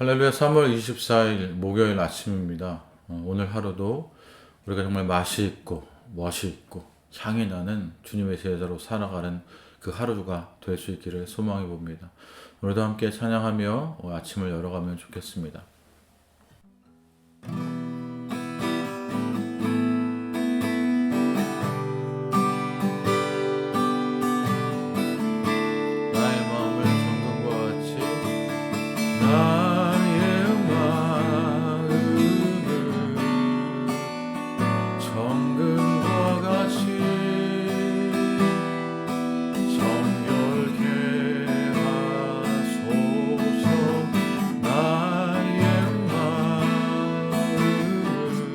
할렐루야. 3월 24일 목요일 아침입니다. 오늘 하루도 우리가 정말 맛이 있고 멋이 있고 향이 나는 주님의 제자로 살아가는 그 하루가 될 수 있기를 소망해 봅니다. 오늘도 함께 찬양하며 아침을 열어가면 좋겠습니다. 나의 마음을 성경과 같이 나의 마음을 정금과 같이 정결케 하소서. 나의 마음을 정금과 같이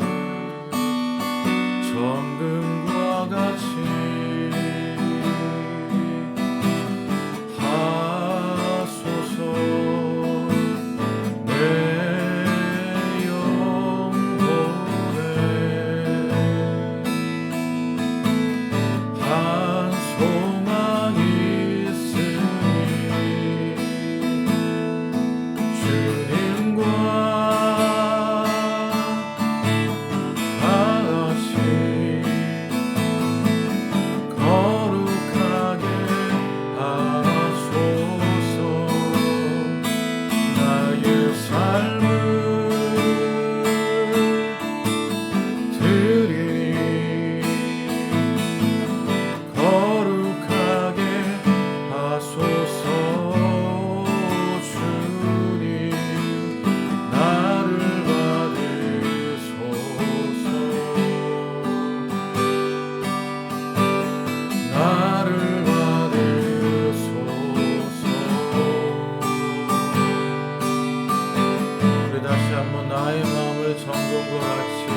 나의 마음을 정금과 같이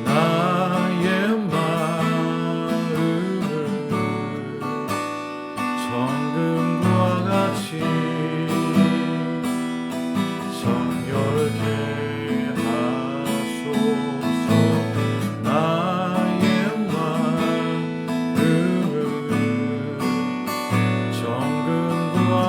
나의 마음을 정금과 같이 정결케 하소서. 나의 마음을 정금과 같이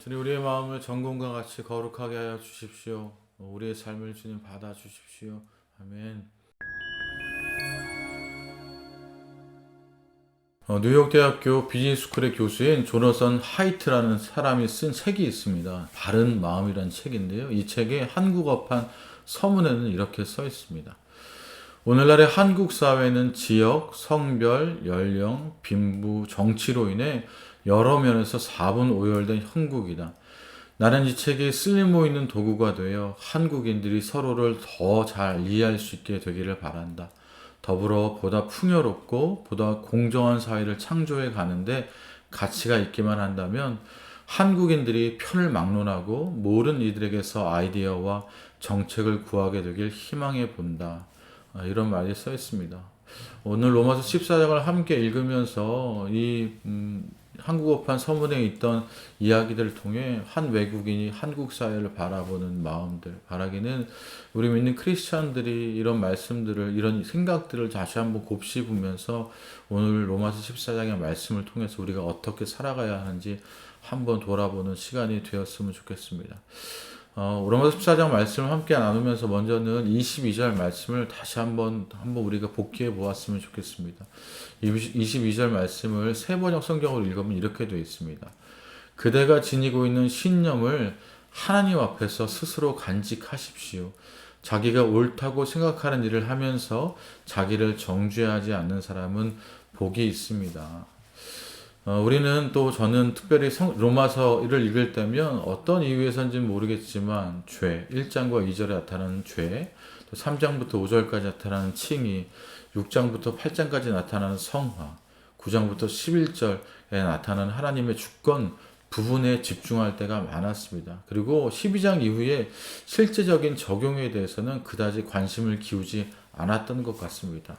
주님, 우리의 마음을 정금과 같이 거룩하게 하여 주십시오. 우리의 삶을 주님 받아 주십시오. 아멘. 뉴욕대학교 비즈니스스쿨의 교수인 조너선 하이트라는 사람이 쓴 책이 있습니다. 바른 마음이라는 책인데요. 이 책의 한국어판 서문에는 이렇게 써 있습니다. 오늘날의 한국 사회는 지역, 성별, 연령, 빈부, 정치로 인해 여러 면에서 사분오열된 형국이다. 나는 이 책이 쓸모 있는 도구가 되어 한국인들이 서로를 더 잘 이해할 수 있게 되기를 바란다. 더불어 보다 풍요롭고 보다 공정한 사회를 창조해 가는데 가치가 있기만 한다면 한국인들이 편을 막론하고 모든 이들에게서 아이디어와 정책을 구하게 되길 희망해 본다. 이런 말이 써 있습니다. 오늘 로마서 14장을 함께 읽으면서 이 한국어판 서문에 있던 이야기들을 통해 한 외국인이 한국 사회를 바라보는 마음들, 바라기는 우리 믿는 크리스찬들이 이런 말씀들을, 이런 생각들을 다시 한번 곱씹으면서 오늘 로마서 14장의 말씀을 통해서 우리가 어떻게 살아가야 하는지 한번 돌아보는 시간이 되었으면 좋겠습니다. 로마서 14장 말씀을 함께 나누면서 먼저는 22절 말씀을 다시 한번 우리가 복기해 보았으면 좋겠습니다. 22절 말씀을 세번역 성경으로 읽으면 이렇게 되어 있습니다. 그대가 지니고 있는 신념을 하나님 앞에서 스스로 간직하십시오. 자기가 옳다고 생각하는 일을 하면서 자기를 정죄하지 않는 사람은 복이 있습니다. 우리는 또 저는 특별히 로마서를 읽을 때면 어떤 이유에서인지는 모르겠지만 죄, 1장과 2절에 나타나는 죄, 또 3장부터 5절까지 나타나는 칭의, 6장부터 8장까지 나타나는 성화, 9장부터 11절에 나타나는 하나님의 주권 부분에 집중할 때가 많았습니다. 그리고 12장 이후에 실제적인 적용에 대해서는 그다지 관심을 기우지 않았던 것 같습니다.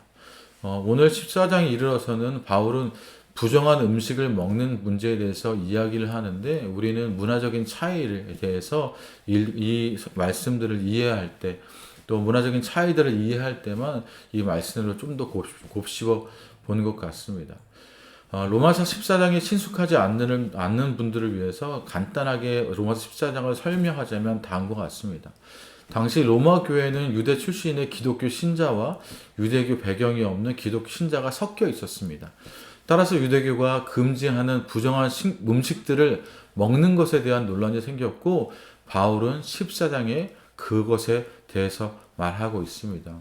오늘 14장에 이르러서는 바울은 부정한 음식을 먹는 문제에 대해서 이야기를 하는데 우리는 문화적인 차이에 대해서 이 말씀들을 이해할 때 또 문화적인 차이들을 이해할 때만 이 말씀으로 좀 더 곱씹어 보는 것 같습니다. 로마서 14장에 친숙하지 않는 분들을 위해서 간단하게 로마서 14장을 설명하자면 다음과 같습니다. 당시 로마 교회는 유대 출신의 기독교 신자와 유대교 배경이 없는 기독교 신자가 섞여 있었습니다. 따라서 유대교가 금지하는 부정한 음식들을 먹는 것에 대한 논란이 생겼고 바울은 14장에 그것에 대해서 말하고 있습니다.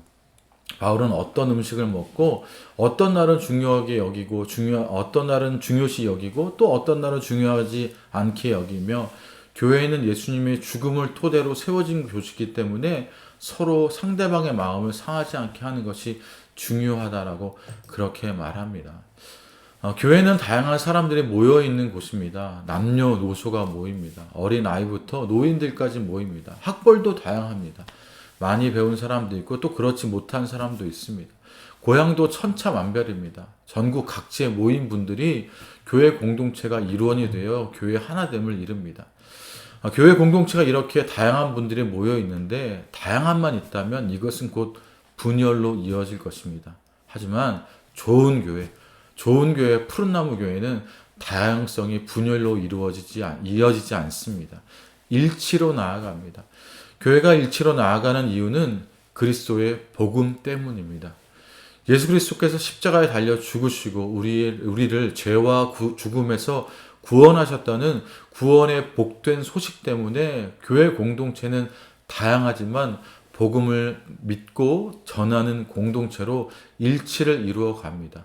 바울은 어떤 음식을 먹고 어떤 날은 중요하게 여기고 어떤 날은 중요시 여기고 또 어떤 날은 중요하지 않게 여기며 교회는 예수님의 죽음을 토대로 세워진 교회이기 때문에 서로 상대방의 마음을 상하지 않게 하는 것이 중요하다라고 그렇게 말합니다. 교회는 다양한 사람들이 모여있는 곳입니다. 남녀노소가 모입니다. 어린 아이부터 노인들까지 모입니다. 학벌도 다양합니다. 많이 배운 사람도 있고 또 그렇지 못한 사람도 있습니다. 고향도 천차만별입니다. 전국 각지에 모인 분들이 교회 공동체가 일원이 되어 교회 하나됨을 이룹니다. 교회 공동체가 이렇게 다양한 분들이 모여 있는데 다양함만 있다면 이것은 곧 분열로 이어질 것입니다. 하지만 좋은 교회, 푸른나무 교회는 다양성이 분열로 이어지지 않습니다. 일치로 나아갑니다. 교회가 일치로 나아가는 이유는 그리스도의 복음 때문입니다. 예수 그리스도께서 십자가에 달려 죽으시고 우리를 죄와 죽음에서 구원하셨다는 구원의 복된 소식 때문에 교회 공동체는 다양하지만 복음을 믿고 전하는 공동체로 일치를 이루어 갑니다.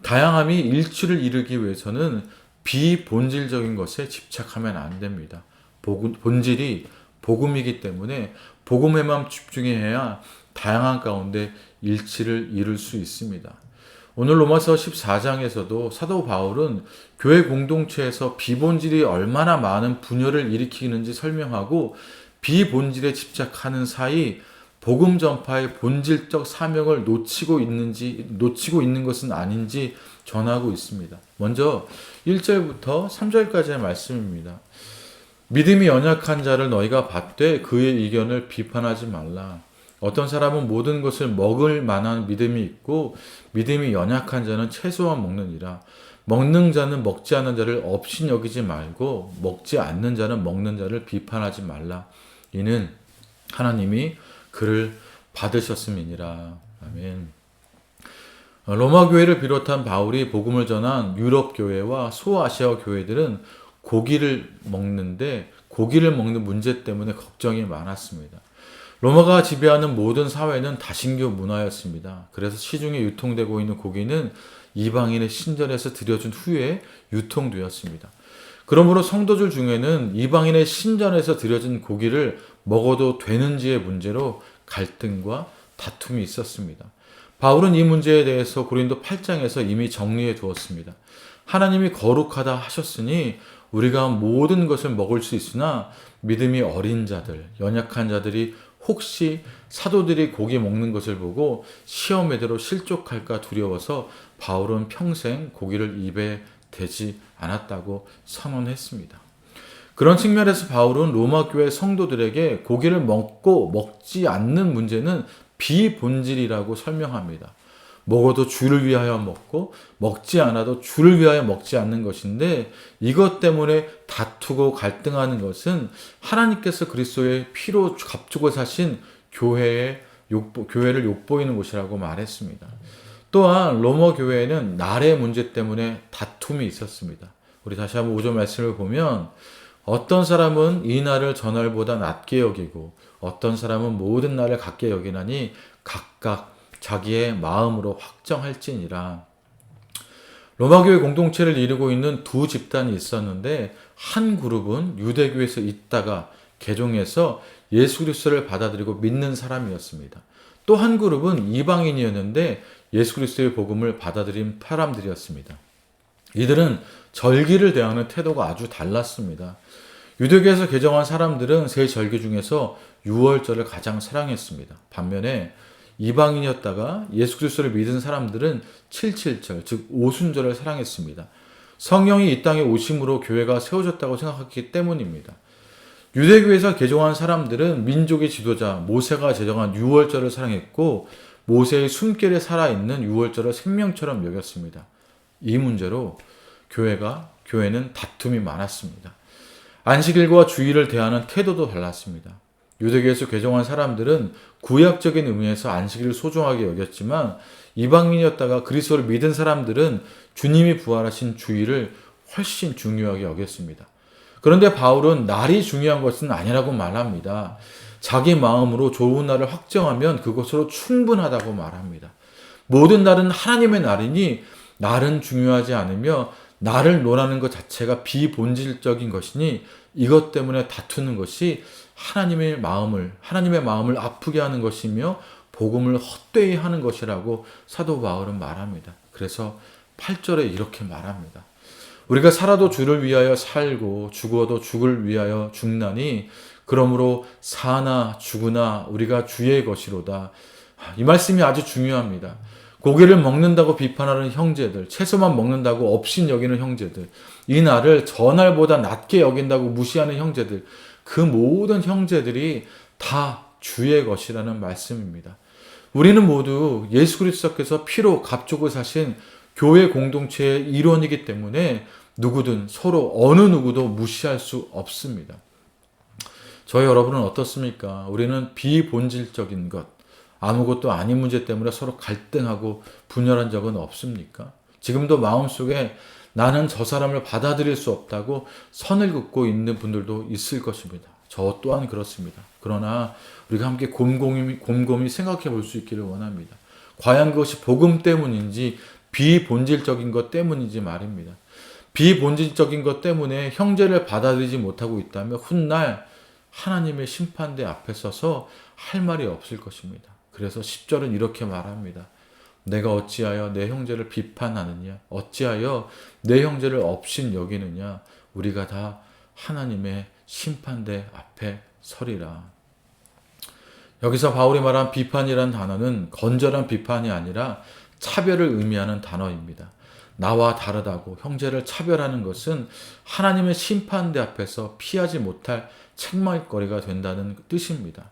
다양함이 일치를 이루기 위해서는 비본질적인 것에 집착하면 안 됩니다. 본질이 복음이기 때문에 복음에만 집중해야 다양한 가운데 일치를 이룰 수 있습니다. 오늘 로마서 14장에서도 사도 바울은 교회 공동체에서 비본질이 얼마나 많은 분열을 일으키는지 설명하고 비본질에 집착하는 사이 복음 전파의 본질적 사명을 놓치고 있는 것은 아닌지 전하고 있습니다. 먼저 1절부터 3절까지의 말씀입니다. 믿음이 연약한 자를 너희가 받되 그의 의견을 비판하지 말라. 어떤 사람은 모든 것을 먹을 만한 믿음이 있고 믿음이 연약한 자는 채소만 먹느니라. 먹는 자는 먹지 않는 자를 없이 여기지 말고 먹지 않는 자는 먹는 자를 비판하지 말라. 이는 하나님이 그를 받으셨음이니라. 아멘. 로마 교회를 비롯한 바울이 복음을 전한 유럽 교회와 소아시아 교회들은 고기를 먹는 문제 때문에 걱정이 많았습니다. 로마가 지배하는 모든 사회는 다신교 문화였습니다. 그래서 시중에 유통되고 있는 고기는 이방인의 신전에서 드려준 후에 유통되었습니다. 그러므로 성도들 중에는 이방인의 신전에서 드려진 고기를 먹어도 되는지의 문제로 갈등과 다툼이 있었습니다. 바울은 이 문제에 대해서 고린도 8장에서 이미 정리해 두었습니다. 하나님이 거룩하다 하셨으니 우리가 모든 것을 먹을 수 있으나 믿음이 어린 자들, 연약한 자들이 혹시 사도들이 고기 먹는 것을 보고 시험에대로 실족할까 두려워서 바울은 평생 고기를 입에 대지 않았다고 선언했습니다. 그런 측면에서 바울은 로마 교회 성도들에게 고기를 먹고 먹지 않는 문제는 비본질이라고 설명합니다. 먹어도 주를 위하여 먹고 먹지 않아도 주를 위하여 먹지 않는 것인데, 이것 때문에 다투고 갈등하는 것은 하나님께서 그리스도의 피로 값주고 사신 교회를 욕보이는 곳이라고 말했습니다. 또한 로마 교회에는 날의 문제 때문에 다툼이 있었습니다. 우리 다시 한번 5절 말씀을 보면, 어떤 사람은 이 날을 전날보다 낮게 여기고 어떤 사람은 모든 날을 같게 여기나니 각각 자기의 마음으로 확정할지니라. 로마교회 공동체를 이루고 있는 두 집단이 있었는데, 한 그룹은 유대교에서 있다가 개종해서 예수 그리스도를 받아들이고 믿는 사람이었습니다. 또 한 그룹은 이방인이었는데 예수 그리스도의 복음을 받아들인 사람들이었습니다. 이들은 절기를 대하는 태도가 아주 달랐습니다. 유대교에서 개종한 사람들은 세 절기 중에서 유월절을 가장 사랑했습니다. 반면에 이방인이었다가 예수 그리스도를 믿은 사람들은 7.7절, 즉 오순절을 사랑했습니다. 성령이 이 땅에 오심으로 교회가 세워졌다고 생각했기 때문입니다. 유대교에서 개종한 사람들은 민족의 지도자 모세가 제정한 유월절을 사랑했고, 모세의 숨결에 살아있는 유월절을 생명처럼 여겼습니다. 이 문제로 교회는 다툼이 많았습니다. 안식일과 주일을 대하는 태도도 달랐습니다. 유대교에서 개종한 사람들은 구약적인 의미에서 안식일을 소중하게 여겼지만, 이방인이었다가 그리스도를 믿은 사람들은 주님이 부활하신 주일을 훨씬 중요하게 여겼습니다. 그런데 바울은 날이 중요한 것은 아니라고 말합니다. 자기 마음으로 좋은 날을 확정하면 그것으로 충분하다고 말합니다. 모든 날은 하나님의 날이니 날은 중요하지 않으며, 나를 논하는 것 자체가 비본질적인 것이니 이것 때문에 다투는 것이 하나님의 마음을 아프게 하는 것이며 복음을 헛되이 하는 것이라고 사도 바울은 말합니다. 그래서 8절에 이렇게 말합니다. 우리가 살아도 주를 위하여 살고 죽어도 주를 위하여 죽나니 그러므로 사나 죽으나 우리가 주의 것이로다. 이 말씀이 아주 중요합니다. 고기를 먹는다고 비판하는 형제들, 채소만 먹는다고 업신 여기는 형제들, 이 날을 전날보다 낮게 여긴다고 무시하는 형제들, 그 모든 형제들이 다 주의 것이라는 말씀입니다. 우리는 모두 예수 그리스도께서 피로 값주고 사신 교회 공동체의 일원이기 때문에 누구든 서로 어느 누구도 무시할 수 없습니다. 저희 여러분은 어떻습니까? 우리는 비본질적인 것, 아무것도 아닌 문제 때문에 서로 갈등하고 분열한 적은 없습니까? 지금도 마음속에 나는 저 사람을 받아들일 수 없다고 선을 긋고 있는 분들도 있을 것입니다. 저 또한 그렇습니다. 그러나 우리가 함께 곰곰이 생각해 볼 수 있기를 원합니다. 과연 그것이 복음 때문인지 비본질적인 것 때문인지 말입니다. 비본질적인 것 때문에 형제를 받아들이지 못하고 있다면 훗날 하나님의 심판대 앞에 서서 할 말이 없을 것입니다. 그래서 10절은 이렇게 말합니다. 내가 어찌하여 내 형제를 비판하느냐? 어찌하여 내 형제를 업신 여기느냐? 우리가 다 하나님의 심판대 앞에 서리라. 여기서 바울이 말한 비판이란 단어는 건전한 비판이 아니라 차별을 의미하는 단어입니다. 나와 다르다고 형제를 차별하는 것은 하나님의 심판대 앞에서 피하지 못할 책망거리가 된다는 뜻입니다.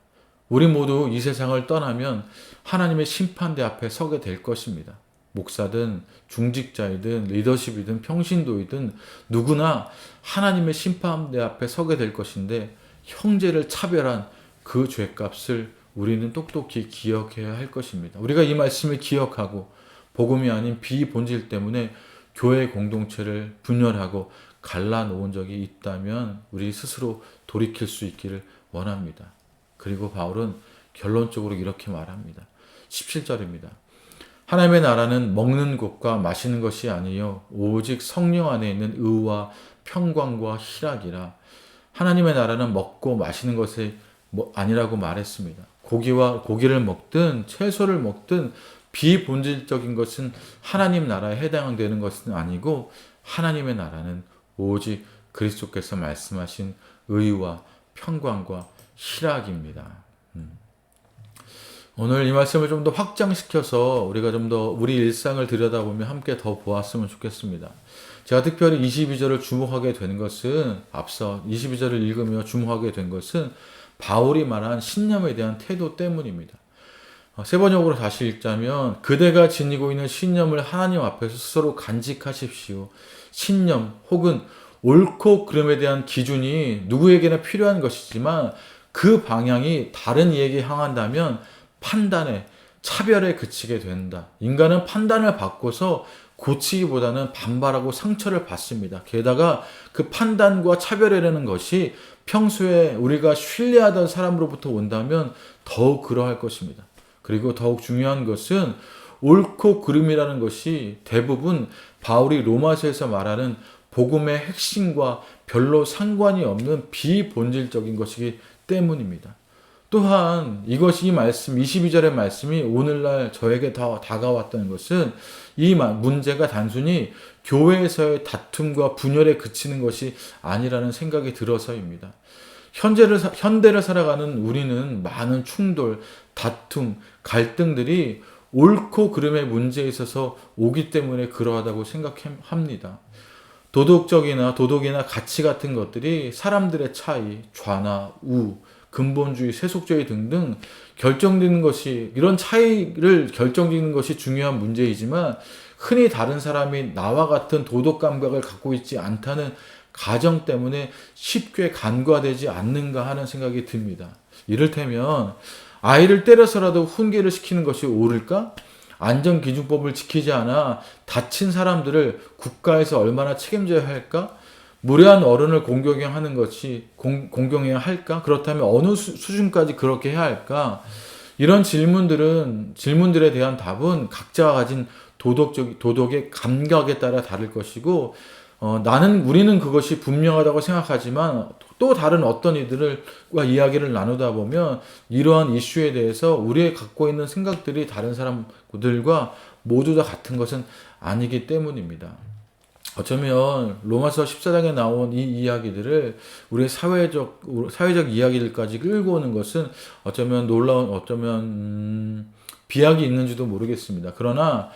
우리 모두 이 세상을 떠나면 하나님의 심판대 앞에 서게 될 것입니다. 목사든 중직자이든 리더십이든 평신도이든 누구나 하나님의 심판대 앞에 서게 될 것인데, 형제를 차별한 그 죄값을 우리는 똑똑히 기억해야 할 것입니다. 우리가 이 말씀을 기억하고 복음이 아닌 비본질 때문에 교회 공동체를 분열하고 갈라놓은 적이 있다면 우리 스스로 돌이킬 수 있기를 원합니다. 그리고 바울은 결론적으로 이렇게 말합니다. 17절입니다. 하나님의 나라는 먹는 것과 마시는 것이 아니요 오직 성령 안에 있는 의와 평강과 희락이라. 하나님의 나라는 먹고 마시는 것이 아니라고 말했습니다. 고기를 먹든 채소를 먹든 비본질적인 것은 하나님 나라에 해당되는 것은 아니고, 하나님의 나라는 오직 그리스도께서 말씀하신 의와 평강과 희락입니다. 오늘 이 말씀을 좀 더 확장시켜서 우리가 좀 더 우리 일상을 들여다보며 함께 더 보았으면 좋겠습니다. 제가 특별히 22절을 주목하게 된 것은, 앞서 22절을 읽으며 주목하게 된 것은 바울이 말한 신념에 대한 태도 때문입니다. 세 번역으로 다시 읽자면 그대가 지니고 있는 신념을 하나님 앞에서 스스로 간직하십시오. 신념 혹은 옳고 그름에 대한 기준이 누구에게나 필요한 것이지만 그 방향이 다른 이에게 향한다면 판단에 차별에 그치게 된다. 인간은 판단을 바꿔서 고치기보다는 반발하고 상처를 받습니다. 게다가 그 판단과 차별이라는 것이 평소에 우리가 신뢰하던 사람으로부터 온다면 더욱 그러할 것입니다. 그리고 더욱 중요한 것은 옳고 그름이라는 것이 대부분 바울이 로마서에서 말하는 복음의 핵심과 별로 상관이 없는 비본질적인 것이기 때문입니다. 또한 이것이 이 말씀 22절의 말씀이 오늘날 저에게 더 다가왔다는 것은 이 문제가 단순히 교회에서의 다툼과 분열에 그치는 것이 아니라는 생각이 들어서입니다. 현대를 살아가는 우리는 많은 충돌, 다툼, 갈등들이 옳고 그름의 문제에 있어서 오기 때문에 그러하다고 생각합니다. 도덕이나 가치 같은 것들이 사람들의 차이, 좌나 우, 근본주의, 세속주의 등등 이런 차이를 결정짓는 것이 중요한 문제이지만 흔히 다른 사람이 나와 같은 도덕 감각을 갖고 있지 않다는 가정 때문에 쉽게 간과되지 않는가 하는 생각이 듭니다. 이를테면 아이를 때려서라도 훈계를 시키는 것이 옳을까? 안전기준법을 지키지 않아 다친 사람들을 국가에서 얼마나 책임져야 할까? 무례한 어른을 공경해야 할까? 그렇다면 어느 수준까지 그렇게 해야 할까? 이런 질문들에 대한 답은 각자가 가진 도덕의 감각에 따라 다를 것이고, 우리는 그것이 분명하다고 생각하지만 또 다른 어떤 이들과 이야기를 나누다 보면 이러한 이슈에 대해서 우리의 갖고 있는 생각들이 다른 사람들과 모두 다 같은 것은 아니기 때문입니다. 어쩌면 로마서 14장에 나온 이 이야기들을 우리의 사회적 이야기들까지 끌고 오는 것은 어쩌면 비약이 있는지도 모르겠습니다. 그러나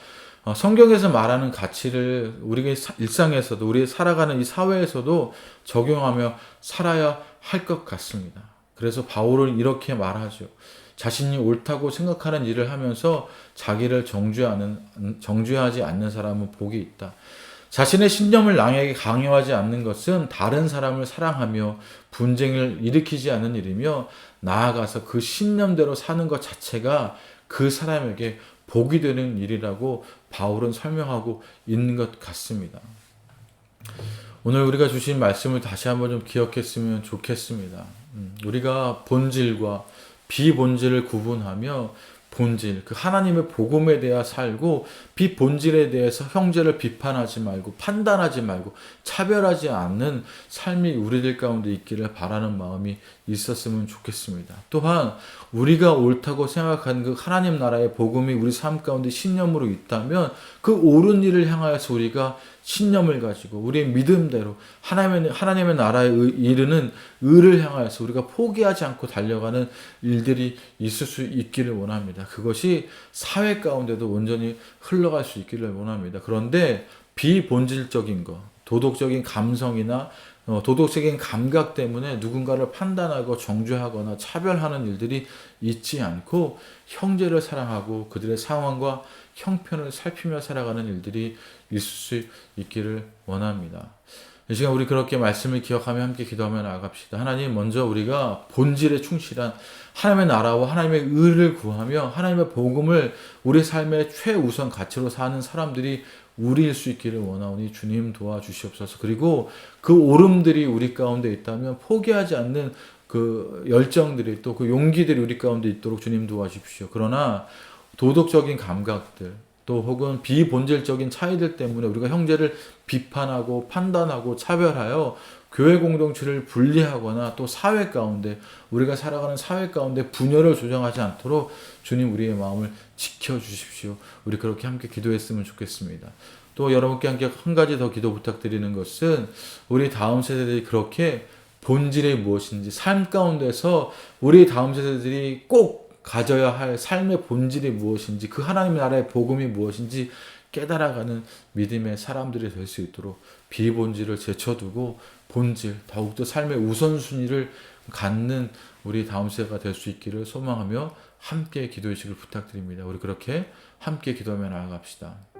성경에서 말하는 가치를 우리가 일상에서도 우리 살아가는 이 사회에서도 적용하며 살아야 할 것 같습니다. 그래서 바울은 이렇게 말하죠. 자신이 옳다고 생각하는 일을 하면서 자기를 정죄하지 않는 사람은 복이 있다. 자신의 신념을 남에게 강요하지 않는 것은 다른 사람을 사랑하며 분쟁을 일으키지 않는 일이며 나아가서 그 신념대로 사는 것 자체가 그 사람에게 복이 되는 일이라고 바울은 설명하고 있는 것 같습니다. 오늘 우리가 주신 말씀을 다시 한번 좀 기억했으면 좋겠습니다. 우리가 본질과 비본질을 구분하며 본질, 그 하나님의 복음에 대해 살고 비본질에 대해서 형제를 비판하지 말고 판단하지 말고 차별하지 않는 삶이 우리들 가운데 있기를 바라는 마음이 있었으면 좋겠습니다. 또한 우리가 옳다고 생각하는 그 하나님 나라의 복음이 우리 삶 가운데 신념으로 있다면 그 옳은 일을 향하여서 우리가 신념을 가지고 우리의 믿음대로 하나님의 나라에 이르는 의를 향하여서 우리가 포기하지 않고 달려가는 일들이 있을 수 있기를 원합니다. 그것이 사회 가운데도 온전히 흘러갈 수 있기를 원합니다. 그런데 비본질적인 것, 도덕적인 감성이나 도덕적인 감각 때문에 누군가를 판단하고 정죄하거나 차별하는 일들이 있지 않고 형제를 사랑하고 그들의 상황과 형편을 살피며 살아가는 일들이 있을 수 있기를 원합니다. 이 시간 우리 그렇게 말씀을 기억하며 함께 기도하며 나아갑시다. 하나님, 먼저 우리가 본질에 충실한 하나님의 나라와 하나님의 의를 구하며 하나님의 복음을 우리 삶의 최우선 가치로 사는 사람들이 우리일 수 있기를 원하오니 주님 도와주시옵소서. 그리고 그 오름들이 우리 가운데 있다면 포기하지 않는 그 열정들이 또 그 용기들이 우리 가운데 있도록 주님 도와주십시오. 그러나 도덕적인 감각들 또 혹은 비본질적인 차이들 때문에 우리가 형제를 비판하고 판단하고 차별하여 교회 공동체를 분리하거나 또 사회 가운데 우리가 살아가는 사회 가운데 분열을 조장하지 않도록 주님 우리의 마음을 지켜주십시오. 우리 그렇게 함께 기도했으면 좋겠습니다. 또 여러분께 함께 한 가지 더 기도 부탁드리는 것은 우리 다음 세대들이 그렇게 본질이 무엇인지 삶 가운데서 우리 다음 세대들이 꼭 가져야 할 삶의 본질이 무엇인지 그 하나님의 나라의 복음이 무엇인지 깨달아가는 믿음의 사람들이 될 수 있도록 비본질을 제쳐두고 본질, 더욱더 삶의 우선순위를 갖는 우리 다음 세대가 될 수 있기를 소망하며 함께 기도의식을 부탁드립니다. 우리 그렇게 함께 기도하며 나아갑시다.